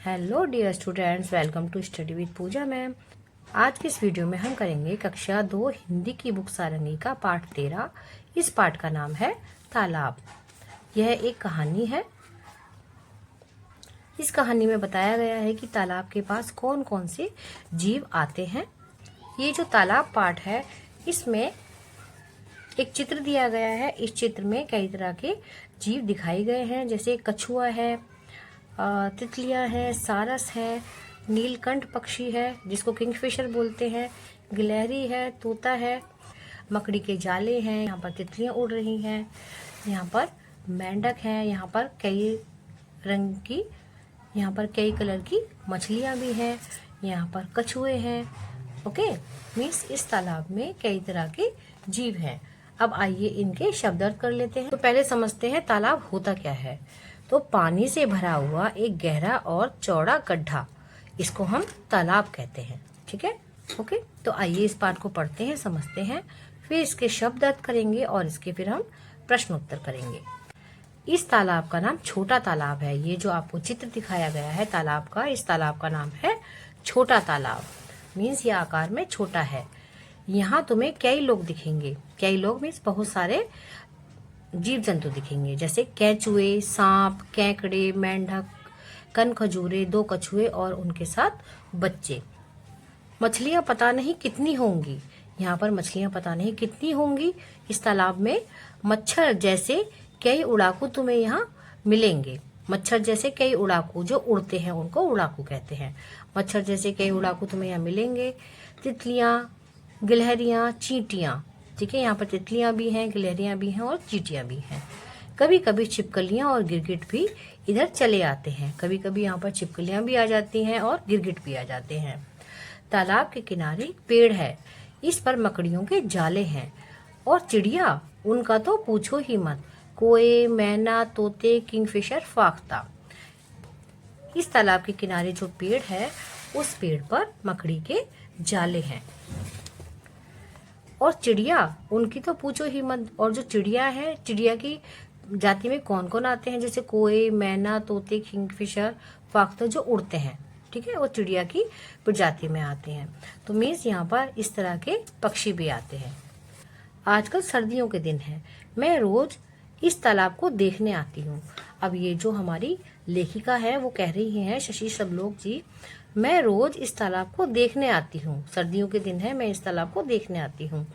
Hello dear students, welcome to study with Puja ma'am. आज की इस वीडियो में हम करेंगे कक्षा 2 हिंदी की बुक सारंगी का पाठ 13। इस पाठ का नाम है तालाब। यह एक कहानी है। इस कहानी में बताया गया है कि तालाब के पास कौन कौन से जीव आते हैं। ये जो तालाब पाठ है, इसमें एक चित्र दिया गया है। इस चित्र में कई तरह के जीव दिखाए गए हैं, जैसे कछुआ है, तितलियां है, सारस है, नीलकंठ पक्षी है जिसको किंगफिशर बोलते हैं, गिलहरी है, तोता है, मकड़ी के जाले हैं, यहाँ पर तितलियां उड़ रही हैं, यहाँ पर मेंढक है, यहाँ पर कई रंग की, यहाँ पर कई कलर की मछलियां भी हैं, यहाँ पर कछुए हैं। ओके, मीन्स इस तालाब में कई तरह के जीव हैं। अब आइए इनके शब्द अर्थ कर लेते हैं। तो पहले समझते हैं तालाब होता क्या है। तो पानी से भरा हुआ एक गहरा और चौड़ा गड्ढा, इसको हम तालाब कहते हैं। ठीक है, ओके। तो आइए इस पाठ को पढ़ते हैं, समझते हैं, फिर इसके शब्द अर्थ करेंगे और इसके फिर हम प्रश्न उत्तर करेंगे। इस तालाब का नाम छोटा तालाब है। ये जो आपको चित्र दिखाया गया है तालाब का, इस तालाब का नाम है छोटा तालाब। मीन्स ये आकार में छोटा है। यहाँ तुम्हें कई लोग दिखेंगे। कई लोग मीन्स बहुत सारे जीव जंतु दिखेंगे, जैसे केंचुए, सांप, केकड़े, मेंढक, कनखजूरे, 2 कछुए और उनके साथ बच्चे। मछलियां पता नहीं कितनी होंगी। यहाँ पर मछलियां पता नहीं कितनी होंगी। इस तालाब में मच्छर जैसे कई उड़ाकू तुम्हें यहाँ मिलेंगे। मच्छर जैसे कई उड़ाकू जो उड़ते हैं उनको उड़ाकू कहते हैं। मच्छर जैसे कई उड़ाकू तुम्हें यहाँ मिलेंगे। तितलियां, गिलहरियां, चींटियां। ठीक है, यहाँ पर तितलियां भी हैं, गिलहरियां भी हैं और चींटियां भी हैं। कभी कभी छिपकलियां और गिरगिट भी इधर चले आते हैं। कभी कभी यहाँ पर छिपकलियां भी आ जाती हैं और गिरगिट भी आ जाते हैं। तालाब के किनारे पेड़ है, इस पर मकड़ियों के जाले हैं। और चिड़िया, उनका तो पूछो ही मत। कोए, मैना, तोते, किंगफिशर, फाख्ता। इस तालाब के किनारे जो पेड़ है, उस पेड़ पर मकड़ी के जाले हैं। और चिड़िया, उनकी तो पूछो ही मत। और जो चिड़िया है, चिड़िया की जाति में कौन कौन आते हैं, जैसे कोए, मैना, तोते, किंगफिशर, फाख्ता जो उड़ते हैं। ठीक है, वो चिड़िया की प्रजाति में आते हैं। तो मीन्स यहाँ पर इस तरह के पक्षी भी आते हैं। आजकल सर्दियों के दिन है, मैं रोज इस तालाब को देखने आती हूँ। अब ये जो हमारी लेखिका है वो कह रही है, शशि सबलोक जी, मैं रोज इस तालाब को देखने आती हूँ। सर्दियों के दिन है, मैं इस तालाब को देखने आती हूँ।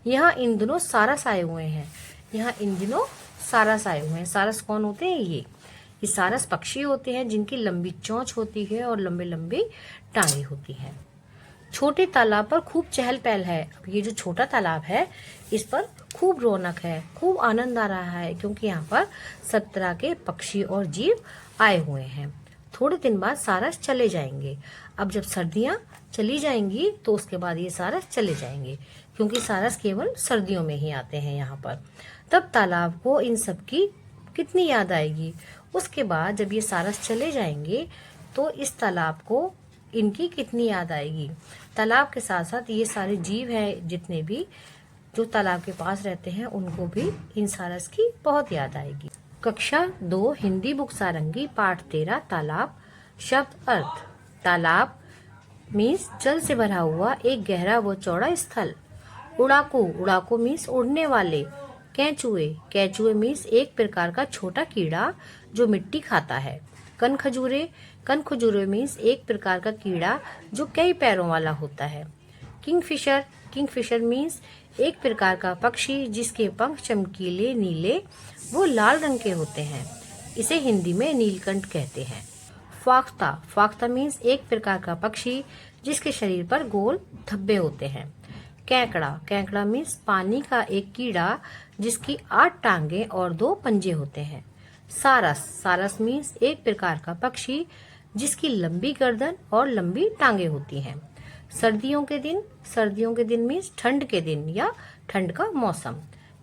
यहाँ इन दिनों सारस आए हुए हैं। यहाँ इन दिनों सारस आए हुए हैं। सारस कौन होते हैं? ये सारस पक्षी होते हैं जिनकी लंबी चोंच होती है और लंबे लंबे टांगे होती हैं। छोटे तालाब पर खूब चहल पहल है। अब ये जो छोटा तालाब है, इस पर खूब रौनक है, खूब आनंद आ रहा है, क्योंकि यहाँ पर सब तरह के पक्षी और जीव आए हुए हैं। थोड़े दिन बाद सारस चले जाएंगे। अब जब सर्दियां चली जाएंगी तो उसके बाद ये सारस चले जाएंगे, क्योंकि सारस केवल सर्दियों में ही आते हैं यहाँ पर। तब तालाब को इन सब की कितनी याद आएगी। उसके बाद जब ये सारस चले जाएंगे तो इस तालाब को इनकी कितनी याद आएगी। तालाब के साथ साथ ये सारे जीव हैं जितने भी जो तालाब के पास रहते हैं, उनको भी इन सारस की बहुत याद आएगी। कक्षा 2 हिंदी बुक सारंगी पाठ 13 तालाब। शब्द अर्थ। तालाब मीन्स जल से भरा हुआ एक गहरा व चौड़ा स्थल। उड़ाकू, उड़ाकू मीन्स उड़ने वाले। केंचुए, केंचुए मीन्स एक प्रकार का छोटा कीड़ा जो मिट्टी खाता है। कनखजूरे, कनखजूरे मीन्स एक प्रकार का कीड़ा जो कई पैरों वाला होता है। किंगफिशर, किंगफिशर मीन्स एक प्रकार का पक्षी जिसके पंख चमकीले नीले वो लाल रंग के होते हैं। इसे हिंदी में नीलकंठ कहते हैं। फाख्ता, फाख्ता मीन्स एक प्रकार का पक्षी जिसके शरीर पर गोल धब्बे होते हैं। केकड़ा, केकड़ा मीन्स पानी का एक कीड़ा जिसकी 8 टांगे और 2 पंजे होते हैं। सारस, सारस मीन्स एक प्रकार का पक्षी जिसकी लंबी गर्दन और लंबी टांगे होती हैं। सर्दियों के दिन, सर्दियों के दिन मीन्स ठंड के दिन या ठंड का मौसम।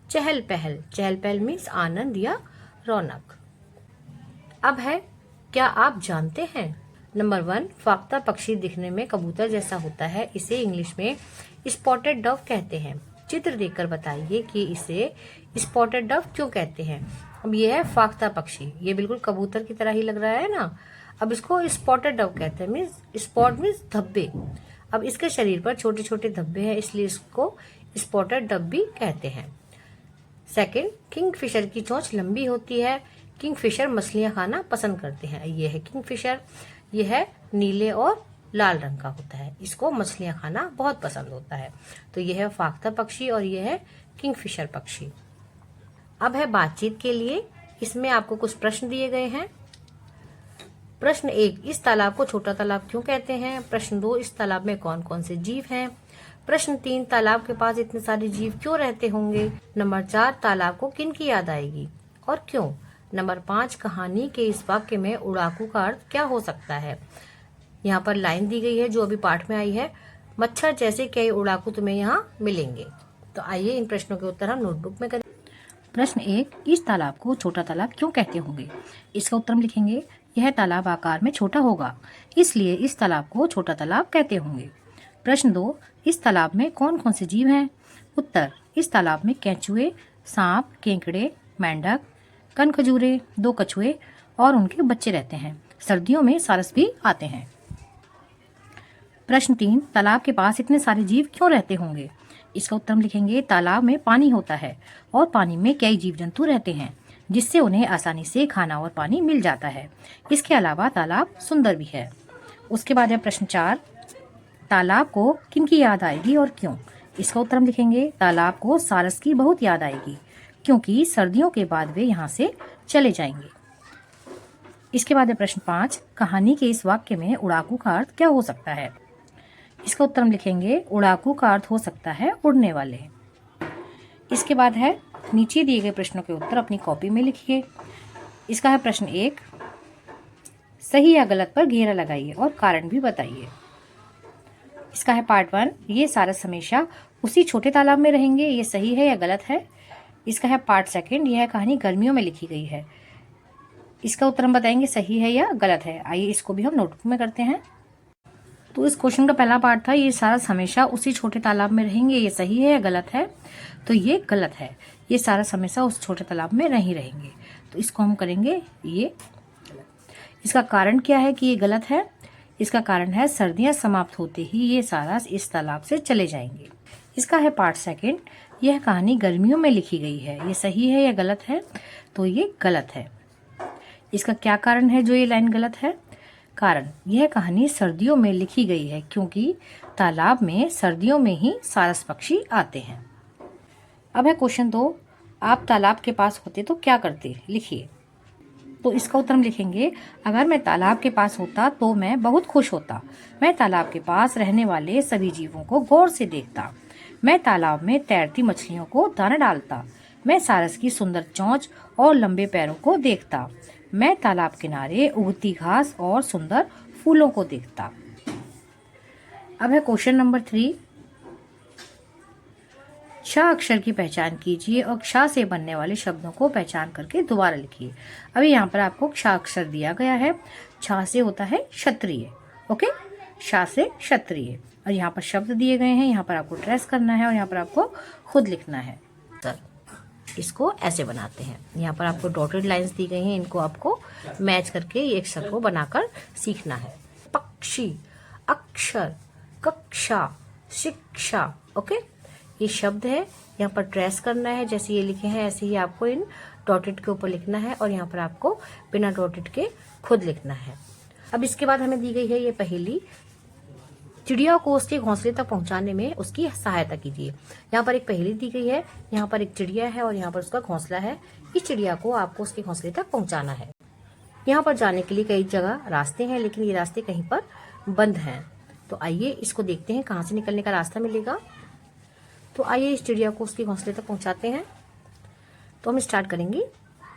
चहल पहल, चहल पहल मीन्स आनंद या रौनक। अब है, क्या आप जानते हैं? नंबर 1, फाख्ता पक्षी दिखने में कबूतर जैसा होता है। इसे इंग्लिश में स्पॉटेड डव कहते हैं। चित्र देखकर बताइए कि इसे स्पॉटेड डव क्यों कहते हैं। अब ये है फाख्ता पक्षी, ये बिल्कुल कबूतर की तरह ही लग रहा है ना। अब इसको स्पॉटेड डव कहते हैं, मीन्स स्पॉट मीन्स धब्बे। अब इसके शरीर पर छोटे छोटे धब्बे हैं, इसलिए इसको स्पॉटेड डव भी कहते हैं। सेकंड, किंगफिशर की चोंच लंबी होती है। किंगफिशर मछलियां खाना पसंद करते हैं। ये है किंगफिशर, ये है नीले और लाल रंग का होता है, इसको मछलियां खाना बहुत पसंद होता है। तो ये है फाख्ता पक्षी और ये है किंगफिशर पक्षी। अब है बातचीत के लिए, इसमें आपको कुछ प्रश्न दिए गए हैं। प्रश्न 1, इस तालाब को छोटा तालाब क्यों कहते हैं? प्रश्न 2, इस तालाब में कौन कौन से जीव हैं? प्रश्न 3, तालाब के पास इतने सारे जीव क्यों रहते होंगे? नंबर 4, तालाब को किन की याद आएगी और क्यों? नंबर 5, कहानी के इस वाक्य में उड़ाकू का अर्थ क्या हो सकता है? यहाँ पर लाइन दी गई है जो अभी पाठ में आई है, मच्छर जैसे कई उड़ाकू तुम्हें यहाँ मिलेंगे। तो आइए इन प्रश्नों के उत्तर हम नोटबुक में करें। प्रश्न 1, इस तालाब को छोटा तालाब क्यों कहते होंगे? इसका उत्तर हम लिखेंगे, यह तालाब आकार में छोटा होगा, इसलिए इस तालाब को छोटा तालाब कहते होंगे। प्रश्न 2, इस तालाब में कौन कौन से जीव हैं? उत्तर, इस तालाब में केंचुए, सांप, केकड़े, मेंढक, कनखजूरे, 2 कछुए और उनके बच्चे रहते हैं। सर्दियों में सारस भी आते हैं। प्रश्न 3, तालाब के पास इतने सारे जीव क्यों रहते होंगे? इसका उत्तर हम लिखेंगे, तालाब में पानी होता है और पानी में कई जीव जंतु रहते हैं, जिससे उन्हें आसानी से खाना और पानी मिल जाता है। इसके अलावा तालाब सुंदर भी है। उसके बाद है प्रश्न 4, तालाब को किन की याद आएगी और क्यों? इसका उत्तर हम लिखेंगे, तालाब को सारस की बहुत याद आएगी, क्योंकि सर्दियों के बाद वे यहाँ से चले जाएंगे। इसके बाद है प्रश्न 5, कहानी के इस वाक्य में उड़ाकू का अर्थ क्या हो सकता है? इसका उत्तर हम लिखेंगे, उड़ाकू का अर्थ हो सकता है उड़ने वाले। इसके बाद है नीचे दिए गए प्रश्नों के उत्तर अपनी कॉपी में लिखिए। इसका है प्रश्न 1, सही या गलत पर घेरा लगाइए और कारण भी बताइए। इसका है पार्ट 1, ये सारस हमेशा उसी छोटे तालाब में रहेंगे, ये सही है या गलत है? इसका है पार्ट 2, यह कहानी गर्मियों में लिखी गई है। इसका उत्तर हम बताएंगे सही है या गलत है। आइए इसको भी हम नोटबुक में करते हैं। तो इस क्वेश्चन का पहला पार्ट था, ये सारस हमेशा उसी छोटे तालाब में रहेंगे, ये सही है या गलत है? तो ये गलत है, ये सारस हमेशा उस छोटे तालाब में नहीं रहेंगे। तो इसको हम करेंगे ये गलत। इसका कारण क्या है कि ये गलत है? इसका कारण है सर्दियां समाप्त होते ही ये सारस इस तालाब से चले जाएंगे। इसका है पार्ट 2, यह कहानी गर्मियों में लिखी गई है, ये सही है या गलत है? तो ये गलत है। इसका क्या कारण है जो ये लाइन गलत है? कारण, यह कहानी सर्दियों में लिखी गई है, क्योंकि तालाब में सर्दियों में ही सारस पक्षी आते हैं। अब है क्वेश्चन 2, आप तालाब के पास होते तो क्या करते? लिखिए। तो इसका उत्तर हम लिखेंगे, अगर मैं तालाब के पास होता तो मैं बहुत खुश होता। मैं तालाब के पास रहने वाले सभी जीवों को गौर से देखता। मैं तालाब में तैरती मछलियों को दाना डालता। मैं सारस की सुंदर चोंच और लंबे पैरों को देखता। मैं तालाब किनारे उगती घास और सुंदर फूलों को देखता। अब है क्वेश्चन नंबर 3, क्ष अक्षर की पहचान कीजिए और क्ष से बनने वाले शब्दों को पहचान करके दोबारा लिखिए। अभी यहाँ पर आपको क्ष अक्षर दिया गया है, छ से होता है क्षत्रिय, ओके, श से क्षत्रिय, और यहाँ पर शब्द दिए गए हैं, यहाँ पर आपको ट्रेस करना है और यहाँ पर आपको खुद लिखना है। इसको ऐसे बनाते हैं, यहाँ पर आपको डॉटेड लाइंस दी गई हैं, इनको आपको मैच करके ये अक्षर को बनाकर सीखना है। पक्षी, अक्षर, कक्षा, शिक्षा, ओके, ये शब्द है, यहाँ पर ट्रेस करना है, जैसे ये लिखे हैं ऐसे ही आपको इन डॉटेड के ऊपर लिखना है और यहाँ पर आपको बिना डॉटेड के खुद लिखना है। अब इसके बाद हमें दी गई है ये पहेली, चिड़िया को उसके घोंसले तक पहुंचाने में उसकी सहायता कीजिए। यहाँ पर एक पहेली दी गई है, यहाँ पर एक चिड़िया है और यहाँ पर उसका घोंसला है। इस चिड़िया को आपको उसके घोंसले तक पहुंचाना है। यहाँ पर जाने के लिए कई जगह रास्ते हैं, लेकिन ये रास्ते कहीं पर बंद हैं। तो आइए इसको देखते हैं कहाँ से निकलने का रास्ता मिलेगा। तो आइए इस चिड़िया को उसके घोंसले तक पहुंचाते हैं। तो हम स्टार्ट करेंगे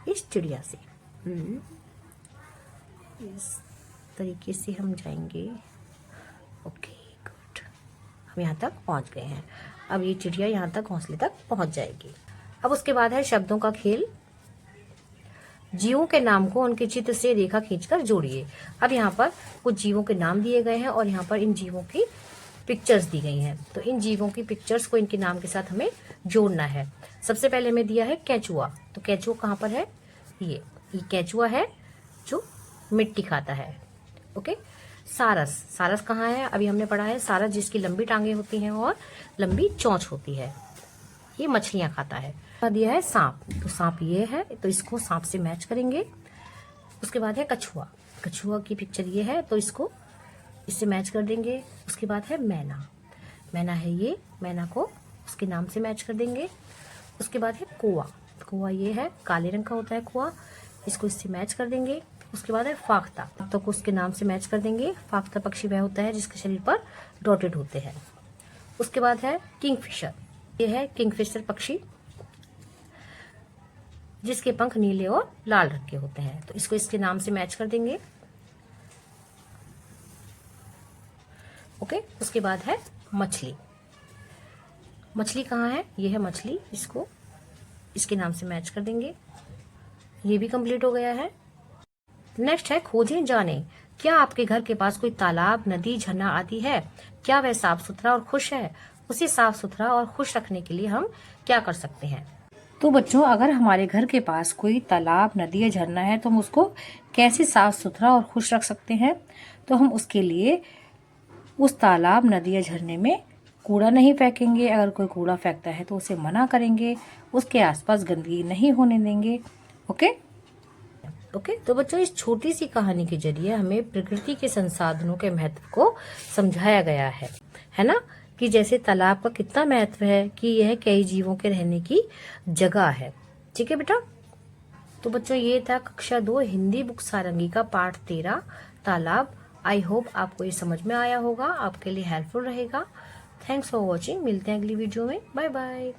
इस चिड़िया से। इस तरीके से हम जाएंगे। ओके गुड, हम यहाँ तक पहुँच गए हैं। अब ये चिड़िया यहाँ तक घोंसले तक पहुँच जाएगी। अब उसके बाद है शब्दों का खेल। जीवों के नाम को उनके चित्र से रेखा खींचकर जोड़िए। अब यहाँ पर कुछ जीवों के नाम दिए गए हैं और यहाँ पर इन जीवों की पिक्चर्स दी गई हैं। तो इन जीवों की पिक्चर्स को इनके नाम के साथ हमें जोड़ना है। सबसे पहले हमें दिया है केंचुआ। तो केंचुआ कहाँ पर है? ये केंचुआ है जो मिट्टी खाता है, ओके। सारस, सारस कहाँ है? अभी हमने पढ़ा है सारस जिसकी लंबी टांगे होती हैं और लंबी चोंच होती है, ये मछलियां खाता है। दिया है सांप, तो सांप ये है, तो इसको सांप से मैच करेंगे। उसके बाद है कछुआ, कछुआ की पिक्चर ये है, तो इसको इससे मैच कर देंगे। उसके बाद है मैना, मैना है ये, मैना को उसके नाम से मैच कर देंगे। उसके बाद है कौआ, कौआ ये है, काले रंग का होता है कौआ, इसको इससे मैच कर देंगे। उसके बाद है फाख्ता, फाख्ता को उसके नाम से मैच कर देंगे। फाख्ता पक्षी वह होता है जिसके शरीर पर डॉटेड होते हैं। उसके बाद है किंगफिशर, ये है किंगफिशर पक्षी जिसके पंख नीले और लाल रंग के होते हैं, तो इसको इसके नाम से मैच कर देंगे। ओके। उसके बाद है मछली, मछली कहाँ है? ये है मछली, इसको इसके नाम से मैच कर देंगे। ये भी कंप्लीट हो गया है। नेक्स्ट है खोजें जाने, क्या आपके घर के पास कोई तालाब, नदी, झरना आदि है? क्या वह साफ सुथरा और खुश है? उसे साफ सुथरा और खुश रखने के लिए हम क्या कर सकते हैं? तो बच्चों, अगर हमारे घर के पास कोई तालाब, नदी या झरना है तो हम उसको कैसे साफ सुथरा और खुश रख सकते हैं? तो हम उसके लिए उस तालाब, नदी या झरने में कूड़ा नहीं फेंकेंगे। अगर कोई कूड़ा फेंकता है तो उसे मना करेंगे, उसके आसपास गंदगी नहीं होने देंगे। ओके। तो बच्चों, इस छोटी सी कहानी के जरिए हमें प्रकृति के संसाधनों के महत्व को समझाया गया है ना, कि जैसे तालाब का कितना महत्व है कि यह कई जीवों के रहने की जगह है। ठीक है बेटा। तो बच्चों, ये था कक्षा 2 हिंदी बुक सारंगी का पाठ 13 तालाब। आई होप आपको ये समझ में आया होगा, आपके लिए हेल्पफुल रहेगा। थैंक्स फॉर वॉचिंग, मिलते हैं अगली वीडियो में। Bye bye.